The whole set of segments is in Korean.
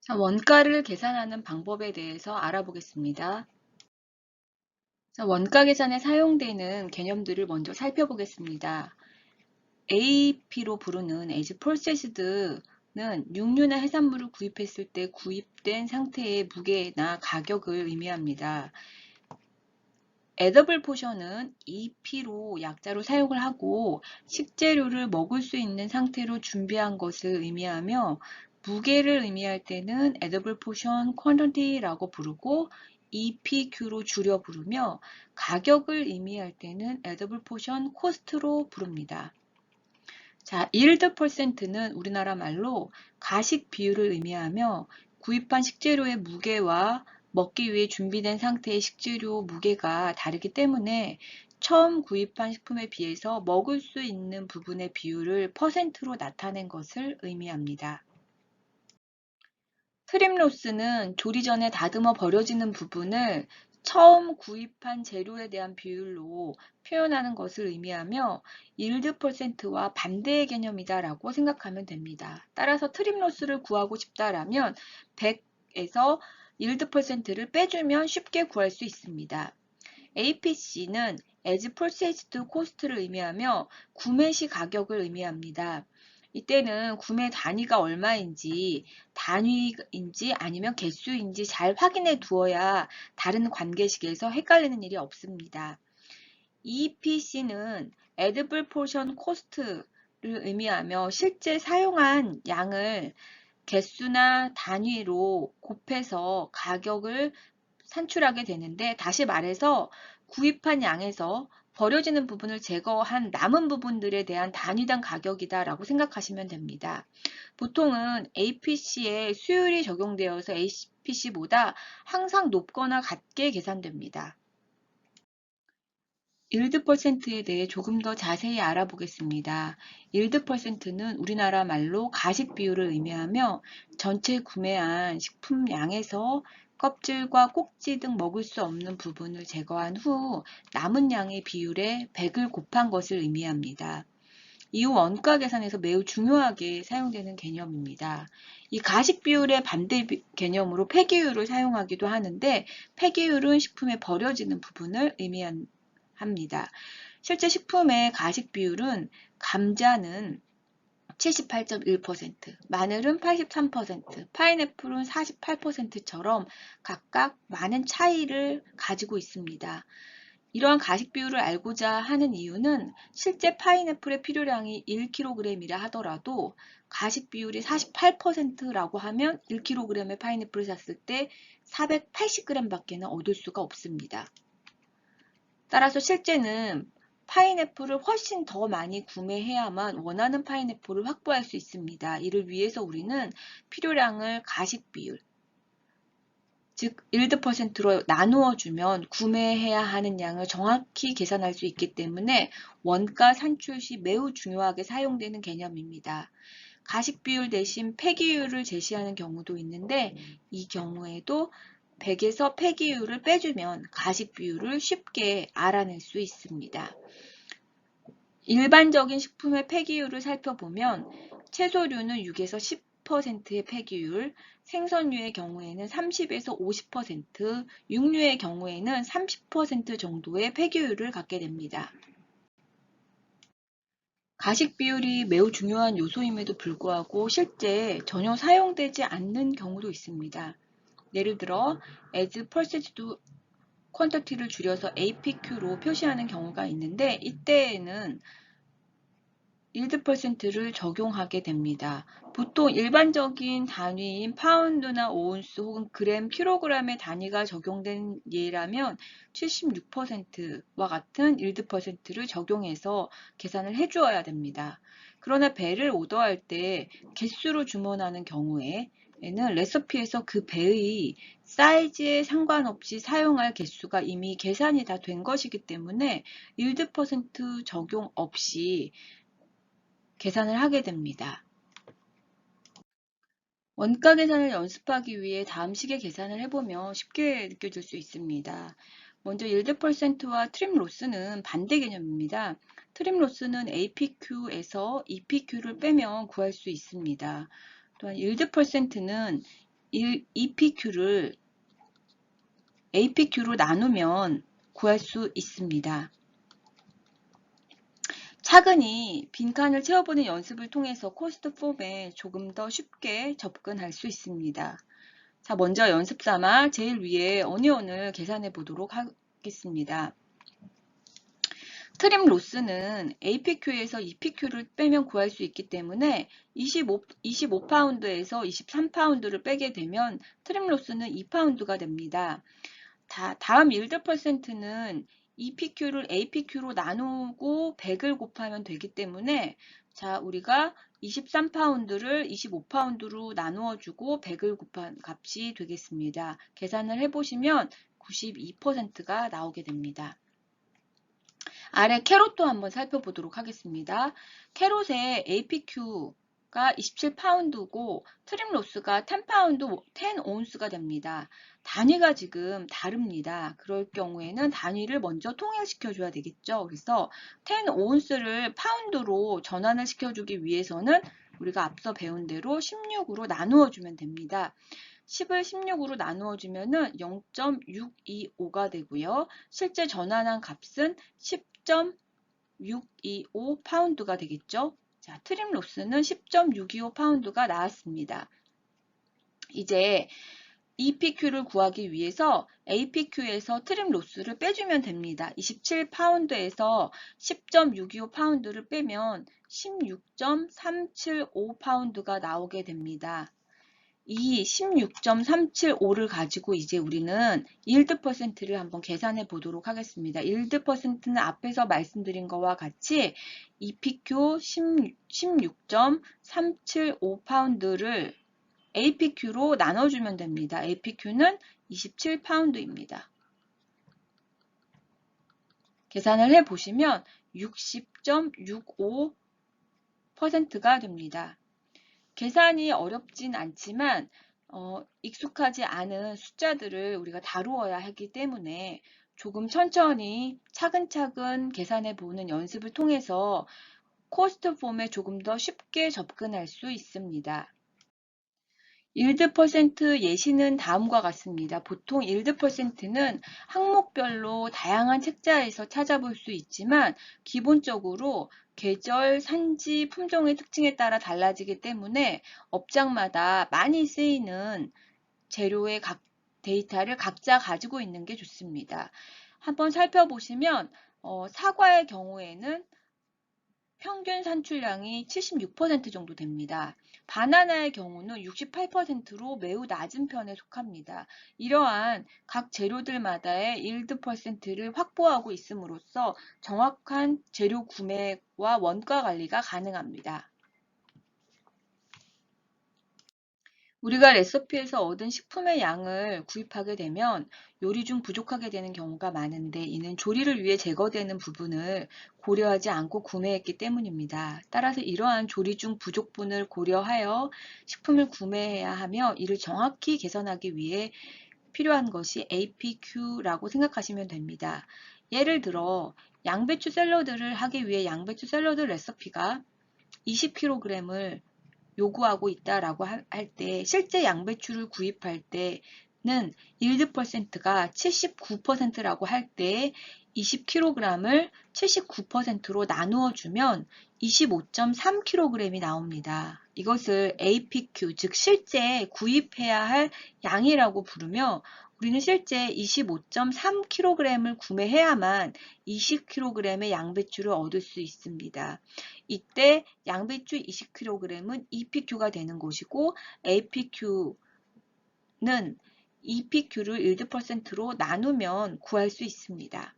자, 원가를 계산하는 방법에 대해서 알아보겠습니다. 자, 원가 계산에 사용되는 개념들을 먼저 살펴보겠습니다. AP로 부르는 as processed는 육류나 해산물을 구입했을 때 구입된 상태의 무게나 가격을 의미합니다. edible portion은 EP로 약자로 사용을 하고 식재료를 먹을 수 있는 상태로 준비한 것을 의미하며 무게를 의미할 때는 edible portion quantity라고 부르고 EPQ로 줄여 부르며 가격을 의미할 때는 edible portion cost로 부릅니다. 자, yield percent는 우리나라 말로 가식 비율을 의미하며 구입한 식재료의 무게와 먹기 위해 준비된 상태의 식재료 무게가 다르기 때문에 처음 구입한 식품에 비해서 먹을 수 있는 부분의 비율을 퍼센트로 나타낸 것을 의미합니다. 트림 로스는 조리 전에 다듬어 버려지는 부분을 처음 구입한 재료에 대한 비율로 표현하는 것을 의미하며 일드 퍼센트와 반대의 개념이다라고 생각하면 됩니다. 따라서 트림 로스를 구하고 싶다라면 100에서 일드 퍼센트를 빼주면 쉽게 구할 수 있습니다. APC는 as processed cost를 의미하며 구매 시 가격을 의미합니다. 이때는 구매 단위가 얼마인지, 단위인지 아니면 개수인지 잘 확인해 두어야 다른 관계식에서 헷갈리는 일이 없습니다. EPC는 edible portion cost를 의미하며 실제 사용한 양을 개수나 단위로 곱해서 가격을 산출하게 되는데, 다시 말해서 구입한 양에서 버려지는 부분을 제거한 남은 부분들에 대한 단위당 가격이다라고 생각하시면 됩니다. 보통은 APC에 수율이 적용되어서 APC보다 항상 높거나 같게 계산됩니다. 일드 퍼센트에 대해 조금 더 자세히 알아보겠습니다. 일드 퍼센트는 우리나라 말로 가식 비율을 의미하며 전체 구매한 식품 양에서 껍질과 꼭지 등 먹을 수 없는 부분을 제거한 후 남은 양의 비율에 100을 곱한 것을 의미합니다. 이후 원가 계산에서 매우 중요하게 사용되는 개념입니다. 이 가식 비율의 반대 개념으로 폐기율을 사용하기도 하는데, 폐기율은 식품에 버려지는 부분을 의미합니다. 실제 식품의 가식 비율은 감자는 78.1%, 마늘은 83%, 파인애플은 48%처럼 각각 많은 차이를 가지고 있습니다. 이러한 가식 비율을 알고자 하는 이유는 실제 파인애플의 필요량이 1kg이라 하더라도 가식 비율이 48%라고 하면 1kg의 파인애플을 샀을 때 480g 밖에는 얻을 수가 없습니다. 따라서 실제는 파인애플을 훨씬 더 많이 구매해야만 원하는 파인애플을 확보할 수 있습니다. 이를 위해서 우리는 필요량을 가식 비율, 즉 일드 퍼센트로 나누어 주면 구매해야 하는 양을 정확히 계산할 수 있기 때문에 원가 산출 시 매우 중요하게 사용되는 개념입니다. 가식 비율 대신 폐기율을 제시하는 경우도 있는데, 이 경우에도 100에서 폐기율을 빼주면 가식 비율을 쉽게 알아낼 수 있습니다. 일반적인 식품의 폐기율을 살펴보면 채소류는 6에서 10%의 폐기율, 생선류의 경우에는 30에서 50%, 육류의 경우에는 30% 정도의 폐기율을 갖게 됩니다. 가식 비율이 매우 중요한 요소임에도 불구하고 실제 전혀 사용되지 않는 경우도 있습니다. 예를 들어 as processed quantity를 줄여서 APQ로 표시하는 경우가 있는데, 이때에는 일드 퍼센트를 적용하게 됩니다. 보통 일반적인 단위인 파운드나 오운스 혹은 그램, 킬로그램의 단위가 적용된 예라면 76%와 같은 일드 퍼센트를 적용해서 계산을 해주어야 됩니다. 그러나 배를 오더할 때 개수로 주문하는 경우에 에는 레시피에서 그 배의 사이즈에 상관없이 사용할 개수가 이미 계산이 다 된 것이기 때문에 일드 퍼센트 적용 없이 계산을 하게 됩니다. 원가 계산을 연습하기 위해 다음 식의 계산을 해보면 쉽게 느껴질 수 있습니다. 먼저 일드 퍼센트와 트림 로스는 반대 개념입니다. 트림 로스는 APQ에서 EPQ를 빼면 구할 수 있습니다. 또한 일드 퍼센트는 EPQ를 APQ로 나누면 구할 수 있습니다. 차근히 빈칸을 채워보는 연습을 통해서 코스트 폼에 조금 더 쉽게 접근할 수 있습니다. 자, 먼저 연습 삼아 제일 위에 어니언을 계산해 보도록 하겠습니다. 트림 로스는 APQ에서 EPQ를 빼면 구할 수 있기 때문에 25파운드에서 23파운드를 빼게 되면 트림 로스는 2파운드가 됩니다. 다음 일드 퍼센트는 EPQ를 APQ로 나누고 100을 곱하면 되기 때문에 자, 우리가 23파운드를 25파운드로 나누어주고 100을 곱한 값이 되겠습니다. 계산을 해보시면 92%가 나오게 됩니다. 아래 캐롯도 한번 살펴보도록 하겠습니다. 캐롯의 APQ가 27파운드고 트림 로스가 10파운드, 10온스가 됩니다. 단위가 지금 다릅니다. 그럴 경우에는 단위를 먼저 통일시켜 줘야 되겠죠. 그래서 10온스를 파운드로 전환을 시켜주기 위해서는 우리가 앞서 배운 대로 16으로 나누어 주면 됩니다. 10을 16으로 나누어 주면은 0.625가 되고요. 실제 전환한 값은 10.625 파운드가 되겠죠. 자, 트림 로스는 10.625 파운드가 나왔습니다. 이제 EPQ를 구하기 위해서 APQ에서 트림 로스를 빼주면 됩니다. 27파운드에서 10.625 파운드를 빼면 16.375 파운드가 나오게 됩니다. 이 16.375를 가지고 이제 우리는 일드 퍼센트를 한번 계산해 보도록 하겠습니다. 일드 퍼센트는 앞에서 말씀드린 것과 같이 EPQ 16.375파운드를 APQ로 나눠주면 됩니다. APQ는 27파운드입니다. 계산을 해보시면 60.65%가 됩니다. 계산이 어렵진 않지만 익숙하지 않은 숫자들을 우리가 다루어야 하기 때문에 조금 천천히 차근차근 계산해 보는 연습을 통해서 코스트 폼에 조금 더 쉽게 접근할 수 있습니다. 일드 퍼센트 예시는 다음과 같습니다. 보통 일드 퍼센트는 항목별로 다양한 책자에서 찾아볼 수 있지만 기본적으로 계절, 산지, 품종의 특징에 따라 달라지기 때문에 업장마다 많이 쓰이는 재료의 각 데이터를 각자 가지고 있는 게 좋습니다. 한번 살펴보시면 사과의 경우에는 평균 산출량이 76% 정도 됩니다. 바나나의 경우는 68%로 매우 낮은 편에 속합니다. 이러한 각 재료들마다의 일드 퍼센트를 확보하고 있음으로써 정확한 재료 구매와 원가 관리가 가능합니다. 우리가 레시피에서 얻은 식품의 양을 구입하게 되면 요리 중 부족하게 되는 경우가 많은데 이는 조리를 위해 제거되는 부분을 고려하지 않고 구매했기 때문입니다. 따라서 이러한 조리 중 부족분을 고려하여 식품을 구매해야 하며 이를 정확히 개선하기 위해 필요한 것이 APQ라고 생각하시면 됩니다. 예를 들어 양배추 샐러드를 하기 위해 양배추 샐러드 레시피가 20kg을 요구하고 있다라고 할 때 실제 양배추를 구입할 때는 일드 퍼센트가 79%라고 할 때 20kg을 79%로 나누어 주면 25.3kg이 나옵니다. 이것을 APQ, 즉 실제 구입해야 할 양이라고 부르며 우리는 실제 25.3kg을 구매해야만 20kg의 양배추를 얻을 수 있습니다. 이때 양배추 20kg은 EPQ가 되는 것이고 APQ는 EPQ를 일드 퍼센트로 나누면 구할 수 있습니다.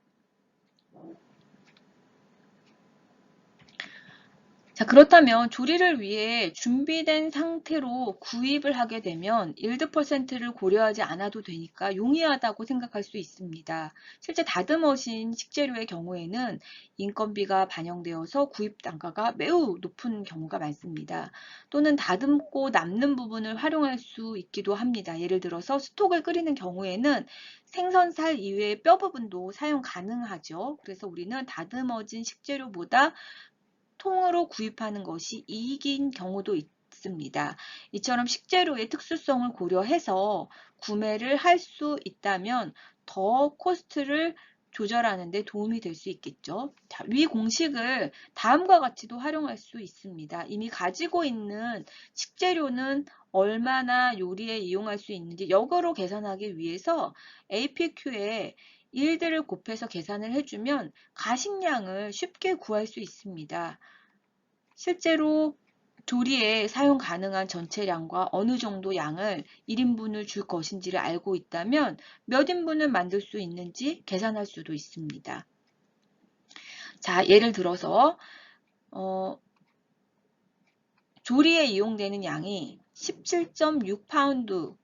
자, 그렇다면 조리를 위해 준비된 상태로 구입을 하게 되면 일드 퍼센트를 고려하지 않아도 되니까 용이하다고 생각할 수 있습니다. 실제 다듬어진 식재료의 경우에는 인건비가 반영되어서 구입 단가가 매우 높은 경우가 많습니다. 또는 다듬고 남는 부분을 활용할 수 있기도 합니다. 예를 들어서 스톡을 끓이는 경우에는 생선살 이외의 뼈 부분도 사용 가능하죠. 그래서 우리는 다듬어진 식재료보다 통으로 구입하는 것이 이익인 경우도 적습니다. 이처럼 식재료의 특수성을 고려해서 구매를 할 수 있다면 더 코스트를 조절하는 데 도움이 될 수 있겠죠. 자, 위 공식을 다음과 같이도 활용할 수 있습니다. 이미 가지고 있는 식재료는 얼마나 요리에 이용할 수 있는지 역으로 계산하기 위해서 APQ에 일들을 곱해서 계산을 해주면 가식량을 쉽게 구할 수 있습니다. 실제로 조리에 사용 가능한 전체량과 어느 정도 양을 1인분을 줄 것인지를 알고 있다면 몇 인분을 만들 수 있는지 계산할 수도 있습니다. 자, 예를 들어서 조리에 이용되는 양이 17.6파운드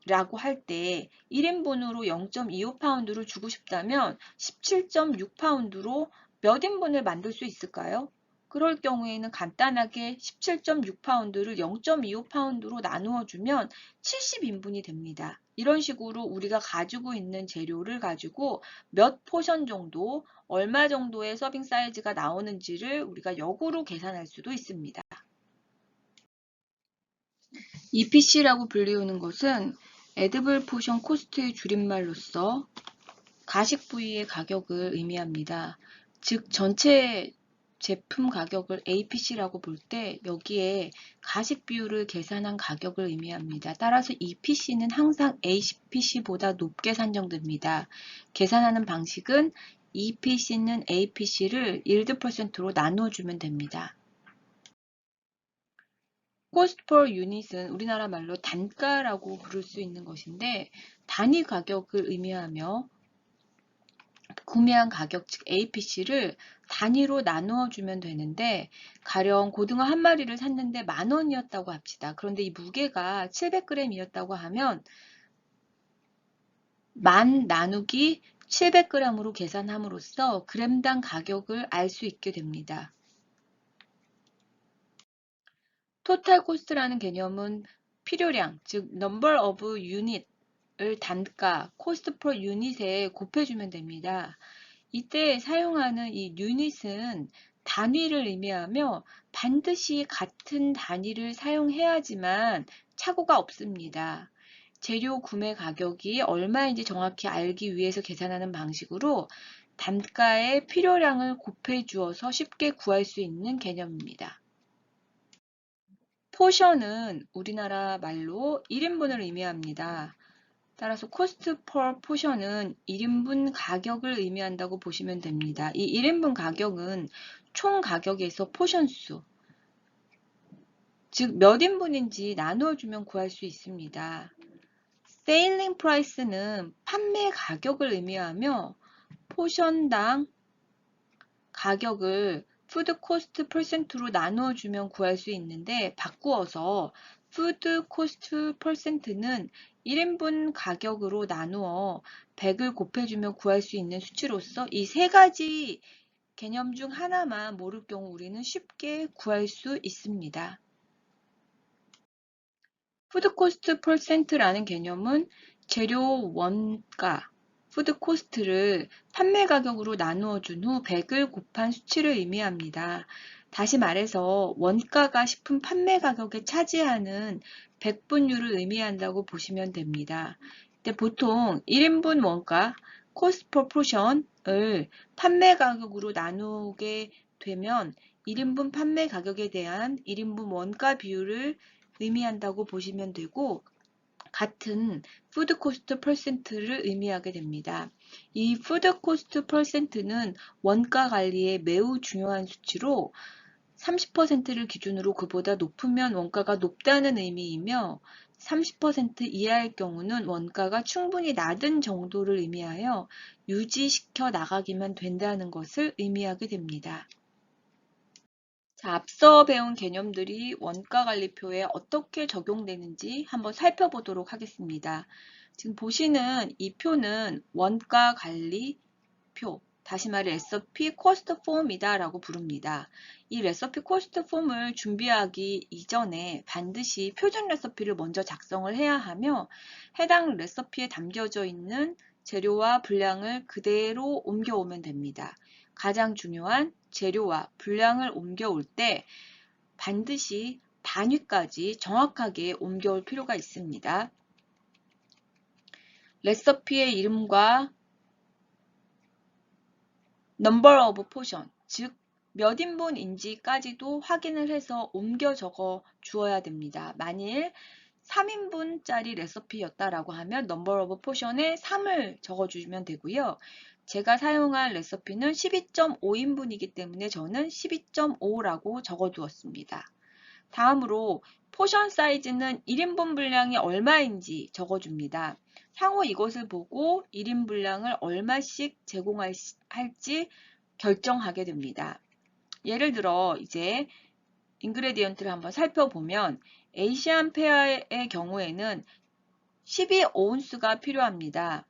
라고 할 때 1인분으로 0.25파운드를 주고 싶다면 17.6파운드로 몇 인분을 만들 수 있을까요? 그럴 경우에는 간단하게 17.6파운드를 0.25파운드로 나누어 주면 70인분이 됩니다. 이런 식으로 우리가 가지고 있는 재료를 가지고 몇 포션 정도, 얼마 정도의 서빙 사이즈가 나오는지를 우리가 역으로 계산할 수도 있습니다. EPC라고 불리우는 것은 에드블 포션 코스트의 줄임말로서 가식 부위의 가격을 의미합니다. 즉 전체 제품 가격을 APC라고 볼 때 여기에 가식 비율을 계산한 가격을 의미합니다. 따라서 EPC는 항상 APC보다 높게 산정됩니다. 계산하는 방식은 EPC는 APC를 yield %로 나누어주면 됩니다. cost per unit은 우리나라 말로 단가라고 부를 수 있는 것인데 단위 가격을 의미하며 구매한 가격 즉 APC를 단위로 나누어 주면 되는데 가령 고등어 한 마리를 샀는데 10,000원이었다고 합시다. 그런데 이 무게가 700g이었다고 하면 10,000 나누기 700g으로 계산함으로써 그램당 가격을 알 수 있게 됩니다. 토탈 코스트라는 개념은 필요량, 즉 number of unit을 단가, cost per unit에 곱해주면 됩니다. 이때 사용하는 이 unit은 단위를 의미하며 반드시 같은 단위를 사용해야지만 착오가 없습니다. 재료 구매 가격이 얼마인지 정확히 알기 위해서 계산하는 방식으로 단가의 필요량을 곱해 주어서 쉽게 구할 수 있는 개념입니다. 포션은 우리나라 말로 1인분을 의미합니다. 따라서 cost per 포션은 1인분 가격을 의미한다고 보시면 됩니다. 이 1인분 가격은 총 가격에서 포션 수, 즉 몇 인분인지 나누어주면 구할 수 있습니다. selling price는 판매 가격을 의미하며 포션당 가격을 푸드 코스트 %로 나누어주면 구할 수 있는데 바꾸어서 푸드 코스트 %는 1인분 가격으로 나누어 100을 곱해주면 구할 수 있는 수치로서 이 세 가지 개념 중 하나만 모를 경우 우리는 쉽게 구할 수 있습니다. 푸드 코스트 %라는 개념은 재료 원가, 푸드 코스트를 판매 가격으로 나누어 준 후 100을 곱한 수치를 의미합니다. 다시 말해서 원가가 식품 판매 가격에 차지하는 100분율을 의미한다고 보시면 됩니다. 근데 보통 1인분 원가, cost per portion을 판매 가격으로 나누게 되면 1인분 판매 가격에 대한 1인분 원가 비율을 의미한다고 보시면 되고 같은 푸드 코스트 %를 의미하게 됩니다. 이 푸드 코스트 %는 원가 관리에 매우 중요한 수치로 30%를 기준으로 그보다 높으면 원가가 높다는 의미이며 30% 이하일 경우는 원가가 충분히 낮은 정도를 의미하여 유지시켜 나가기만 된다는 것을 의미하게 됩니다. 자, 앞서 배운 개념들이 원가관리표에 어떻게 적용되는지 한번 살펴보도록 하겠습니다. 지금 보시는 이 표는 원가관리표, 다시 말해 레시피 코스트 폼이다 라고 부릅니다. 이 레시피 코스트 폼을 준비하기 이전에 반드시 표준 레시피를 먼저 작성을 해야 하며 해당 레시피에 담겨져 있는 재료와 분량을 그대로 옮겨오면 됩니다. 가장 중요한 재료와 분량을 옮겨올 때 반드시 단위까지 정확하게 옮겨올 필요가 있습니다. 레시피의 이름과 number of portion, 즉 몇 인분인지까지도 확인을 해서 옮겨 적어 주어야 됩니다. 만일 3인분짜리 레시피였다라고 하면 number of portion에 3을 적어주면 되고요. 제가 사용한 레시피는 12.5인분이기 때문에 저는 12.5라고 적어두었습니다. 다음으로 포션 사이즈는 1인분 분량이 얼마인지 적어줍니다. 향후 이것을 보고 1인 분량을 얼마씩 제공할지 결정하게 됩니다. 예를 들어 이제 인그레디언트를 한번 살펴보면 에이시안 페어의 경우에는 12오운스가 필요합니다.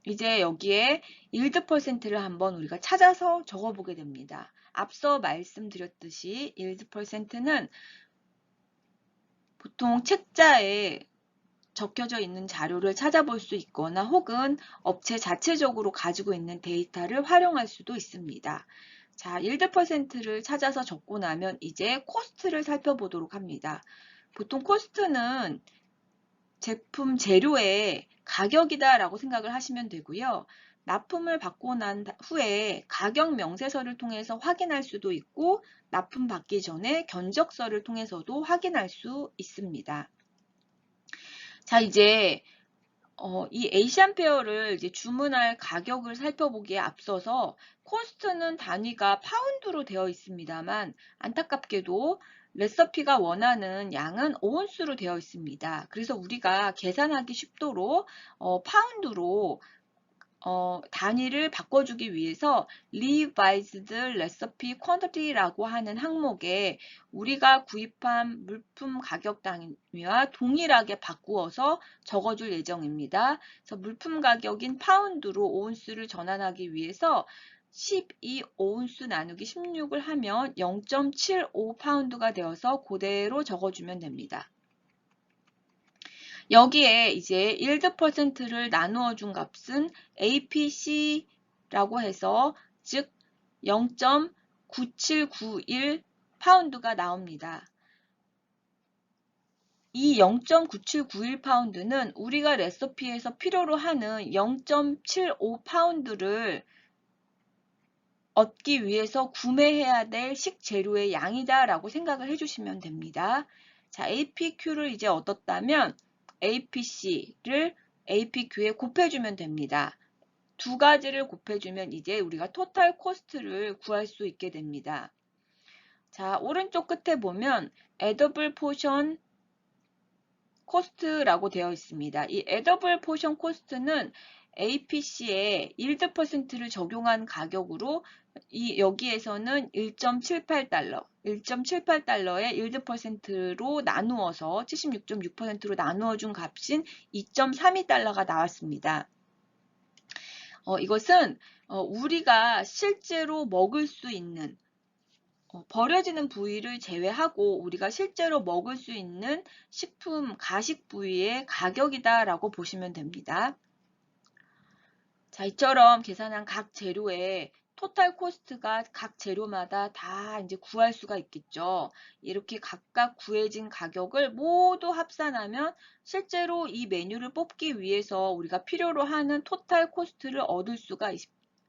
이제 여기에 yield %를 한번 우리가 찾아서 적어보게 됩니다. 앞서 말씀드렸듯이 yield %는 보통 책자에 적혀져 있는 자료를 찾아볼 수 있거나 혹은 업체 자체적으로 가지고 있는 데이터를 활용할 수도 있습니다. 자, yield %를 찾아서 적고 나면 이제 코스트를 살펴보도록 합니다. 보통 코스트는 제품 재료의 가격이다 라고 생각을 하시면 되고요. 납품을 받고 난 후에 가격 명세서를 통해서 확인할 수도 있고 납품 받기 전에 견적서를 통해서도 확인할 수 있습니다. 자, 이제 이 에이시안 페어를 이제 주문할 가격을 살펴보기에 앞서서 코스트는 단위가 파운드로 되어 있습니다만 안타깝게도 레시피가 원하는 양은 오운스로 되어 있습니다. 그래서 우리가 계산하기 쉽도록 파운드로 단위를 바꿔주기 위해서 revised recipe quantity라고 하는 항목에 우리가 구입한 물품 가격 단위와 동일하게 바꾸어서 적어줄 예정입니다. 그래서 물품 가격인 파운드로 오운스를 전환하기 위해서 12오운스 나누기 16을 하면 0.75파운드가 되어서 그대로 적어주면 됩니다. 여기에 이제 yield %를 나누어 준 값은 APC라고 해서 즉 0.9791 파운드가 나옵니다. 이 0.9791 파운드는 우리가 레시피에서 필요로 하는 0.75 파운드를 얻기 위해서 구매해야 될 식재료의 양이다 라고 생각을 해주시면 됩니다. 자, APQ를 이제 얻었다면 APC를 APQ에 곱해주면 됩니다. 두 가지를 곱해주면 이제 우리가 토탈 코스트를 구할 수 있게 됩니다. 자, 오른쪽 끝에 보면 addable portion cost라고 되어 있습니다. 이 addable portion cost는 APC에 yield %를 적용한 가격으로 여기에서는 1.78달러, 1.78달러의 yield %로 나누어서 76.6%로 나누어 준 값인 2.32달러가 나왔습니다. 이것은 우리가 실제로 먹을 수 있는 버려지는 부위를 제외하고 우리가 실제로 먹을 수 있는 식품, 가식 부위의 가격이다라고 보시면 됩니다. 자, 이처럼 계산한 각 재료의 토탈 코스트가 각 재료마다 다 이제 구할 수가 있겠죠. 이렇게 각각 구해진 가격을 모두 합산하면 실제로 이 메뉴를 뽑기 위해서 우리가 필요로 하는 토탈 코스트를 얻을 수가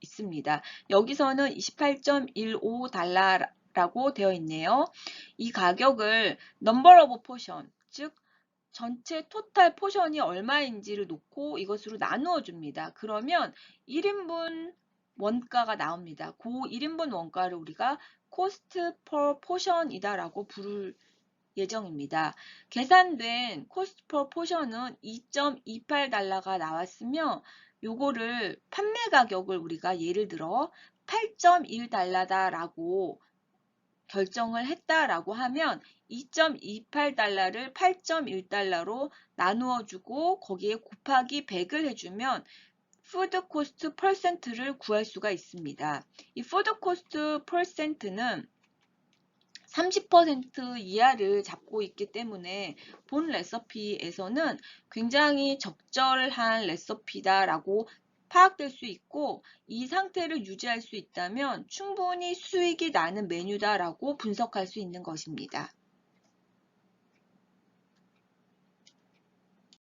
있습니다. 여기서는 28.15달러라고 되어 있네요. 이 가격을 number of portion, 즉 전체 토탈 포션이 얼마인지를 놓고 이것으로 나누어 줍니다. 그러면 1인분 원가가 나옵니다. 그 1인분 원가를 우리가 cost per portion이다 라고 부를 예정입니다. 계산된 cost per portion은 2.28달러가 나왔으며 요거를 판매 가격을 우리가 예를 들어 8.1달러다라고 결정을 했다라고 하면 2.28달러를 8.1달러로 나누어 주고 거기에 곱하기 100을 해주면 푸드 코스트 퍼센트를 구할 수가 있습니다. 이 푸드 코스트 퍼센트는 30% 이하를 잡고 있기 때문에 본 레시피에서는 굉장히 적절한 레시피다라고 파악될 수 있고 이 상태를 유지할 수 있다면 충분히 수익이 나는 메뉴다라고 분석할 수 있는 것입니다.